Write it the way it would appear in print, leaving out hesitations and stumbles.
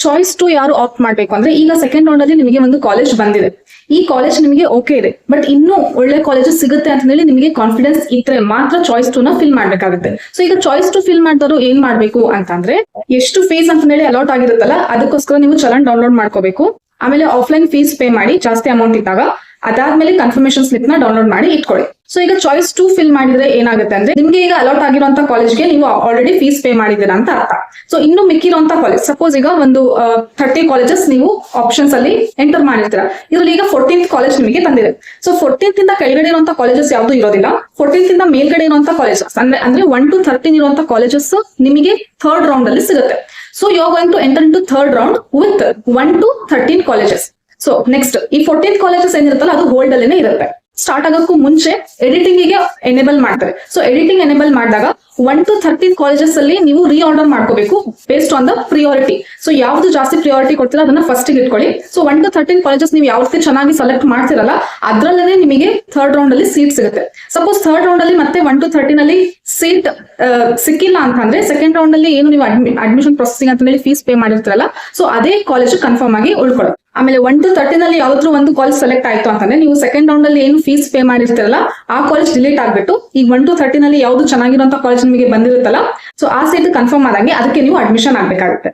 Choice to ಯಾರು apt ಮಾಡ್ಬೇಕು ಅಂದ್ರೆ, ಈಗ ಸೆಕೆಂಡ್ ರೌಂಡ್ ಅಲ್ಲಿ ನಿಮಗೆ ಒಂದು ಕಾಲೇಜ್ ಬಂದಿದೆ, ಈ ಕಾಲೇಜ್ ನಿಮಗೆ ಓಕೆ ಇದೆ, ಬಟ್ ಇನ್ನೂ ಒಳ್ಳೆ ಕಾಲೇಜಸ್ ಸಿಗುತ್ತೆ ಅಂತ ಹೇಳಿ ನಿಮಗೆ ಕಾನ್ಫಿಡೆನ್ಸ್ ಇದ್ರೆ ಮಾತ್ರ ಚಾಯ್ಸ್ ಟು ನ ಫಿಲ್ ಮಾಡ್ಬೇಕಾಗುತ್ತೆ. ಸೊ ಈಗ ಚಾಯ್ಸ್ ಟು ಫಿಲ್ ಮಾಡಿದವರು ಏನ್ ಮಾಡ್ಬೇಕು ಅಂತಂದ್ರೆ, ಎಷ್ಟು ಫೀಸ್ ಅಂತ ಹೇಳಿ ಅಲಾಟ್ ಆಗಿರುತ್ತಲ್ಲ ಅದಕ್ಕೋಸ್ಕರ ನೀವು ಚಲನ್ ಡೌನ್ಲೋಡ್ ಮಾಡ್ಕೋಬೇಕು. ಆಮೇಲೆ ಆಫ್ಲೈನ್ ಫೀಸ್ ಪೇ ಮಾಡಿ ಜಾಸ್ತಿ ಅಮೌಂಟ್ ಇದ್ದಾಗ, ಅದಾದ್ಮೇಲೆ ಕನ್ಫರ್ಮೇಶನ್ ಸ್ಲಿಪ್ ನ ಡೌನ್ಲೋಡ್ ಮಾಡಿ ಇಟ್ಕೊಳ್ಳಿ. ಸೊ ಈಗ ಚಾಯ್ಸ್ ಟು ಫಿಲ್ ಮಾಡಿದ್ರೆ ಏನಾಗುತ್ತೆ ಅಂದ್ರೆ, ನಿಮ್ಗೆ ಈಗ ಅಲಾಟ್ ಆಗಿರುವಂತ ಕಾಲೇಜ್ಗೆ ನೀವು ಆಲ್ರೆಡಿ ಫೀಸ್ ಪೇ ಮಾಡಿದ್ದೀರಾ ಅಂತ ಅರ್ಥ. ಸೊ ಇನ್ನು ಮಿಕ್ಕಿರುವಂತ ಕಾಲೇಜ್, ಸಪೋಸ್ ಈಗ ಒಂದು 30 ಕಾಲೇಜಸ್ ನೀವು ಆಪ್ಷನ್ಸ್ ಅಲ್ಲಿ ಎಂಟರ್ ಮಾಡಿರ್ತೀರಾ, ಇದ್ರಲ್ಲಿ ಈಗ 14th ಕಾಲೇಜ್ ನಿಮಗೆ ಬಂದಿದೆ. ಸೊ 14th ಇಂದ ಕೆಳಗಡೆ ಇರುವಂತ ಕಾಲೇಜಸ್ ಯಾವ್ದು ಇರೋದಿಲ್ಲ, 14th ಇಂದ ಮೇಲ್ಗಡೆ ಇರುವಂತ ಕಾಲೇಜಸ್ ಅಂದ್ರೆ 1 to 13 ಇರುವಂತ ಕಾಲೇಜಸ್ ನಿಮಗೆ ಥರ್ಡ್ ರೌಂಡ್ ಅಲ್ಲಿ ಸಿಗುತ್ತೆ. So you are going to enter into third round with 1 to 13 colleges. So next ಈ 14th ಕಾಲೇಜಸ್ ಏನಿರುತ್ತಲ್ಲ ಅದು ಹೋಲ್ಡ್ ಅಲ್ಲೇನೆ ಇರುತ್ತೆ. ಸ್ಟಾರ್ಟ್ ಆಗೋಕ್ಕೂ ಮುಂಚೆ ಎಡಿಟಿಂಗ್ ಗೆ ಎನೇಬಲ್ ಮಾಡ್ತಾರೆ. ಸೊ ಎಡಿಟಿಂಗ್ ಎನೇಬಲ್ ಮಾಡಿದಾಗ 1 to 13 ಕಾಲೇಜಸ್ ಅಲ್ಲಿ ನೀವು ರೀಆರ್ಡರ್ ಮಾಡ್ಕೋಬೇಕು based on the priority. So ಯಾವ್ದು ಜಾಸ್ತಿ ಪ್ರಿಯಾರಿಟಿ ಕೊಡ್ತೀರಾ ಅದನ್ನ ಫಸ್ಟ್ ಇಟ್ಕೊಳ್ಳಿ. ಸೊ 1 to 13 ಕಾಲೇಜಸ್ ನೀವು ಯಾವ ರೀತಿ ಚೆನ್ನಾಗಿ ಸೆಲೆಕ್ಟ್ ಮಾಡ್ತಿರಲ್ಲ ಅದ್ರಲ್ಲೇ ನಿಮಗೆ ಥರ್ಡ್ ರೌಂಡ್ ಅಲ್ಲಿ ಸೀಟ್ ಸಿಗುತ್ತೆ. ಸಪೋಸ್ ಥರ್ಡ್ ರೌಂಡ್ ಅಲ್ಲಿ ಮತ್ತೆ 1 to 13 ಅಲ್ಲಿ ಸೀಟ್ ಸಿಕ್ಕಿಲ್ಲ ಅಂತಂದ್ರೆ, ಸೆಕೆಂಡ್ ರೌಂಡ್ ಅಲ್ಲಿ ಏನು ನೀವು ಅಡ್ಮಿಷನ್ ಪ್ರೊಸೆಸಿಂಗ್ ಅಂತ ಹೇಳಿ ಫೀಸ್ ಪೇ ಮಾಡಿರ್ತೀರಲ್ಲ, ಸೊ ಅದೇ ಕಾಲೇಜ್ ಕನ್ಫರ್ಮ್ ಆಗಿ ಉಳ್ಕೊಳ್ಳಿ. ಆಮೇಲೆ 1 to 13 ಅಲ್ಲಿ ಯಾವ್ದಾದ್ರು ಒಂದು ಕಾಲೇಜ್ ಸೆಲೆಕ್ಟ್ ಆಯ್ತು ಅಂತಂದ್ರೆ, ನೀವು ಸೆಕೆಂಡ್ ರೌಂಡ್ ಅಲ್ಲಿ ಏನು ಫೀಸ್ ಪೇ ಮಾಡಿರ್ತೀರಲ್ಲ ಆ ಕಾಲೇಜ್ ಡಿಲೀಟ್ ಆಗ್ಬಿಟ್ಟು ಈಗ 1 to 13 ಅಲ್ಲಿ ಯಾವ್ದು ಚೆನ್ನಾಗಿರುವಂತ ಕಾಲೇಜ್ ನಿಮಗೆ ಬಂದಿರುತ್ತಲ್ಲ, ಸೊ ಆ ಸೀಟ್ ಕನ್ಫರ್ಮ್ ಆದಂಗೆ ಅದಕ್ಕೆ ನೀವು ಅಡ್ಮಿಷನ್ ಆಗ್ಬೇಕಾಗುತ್ತೆ.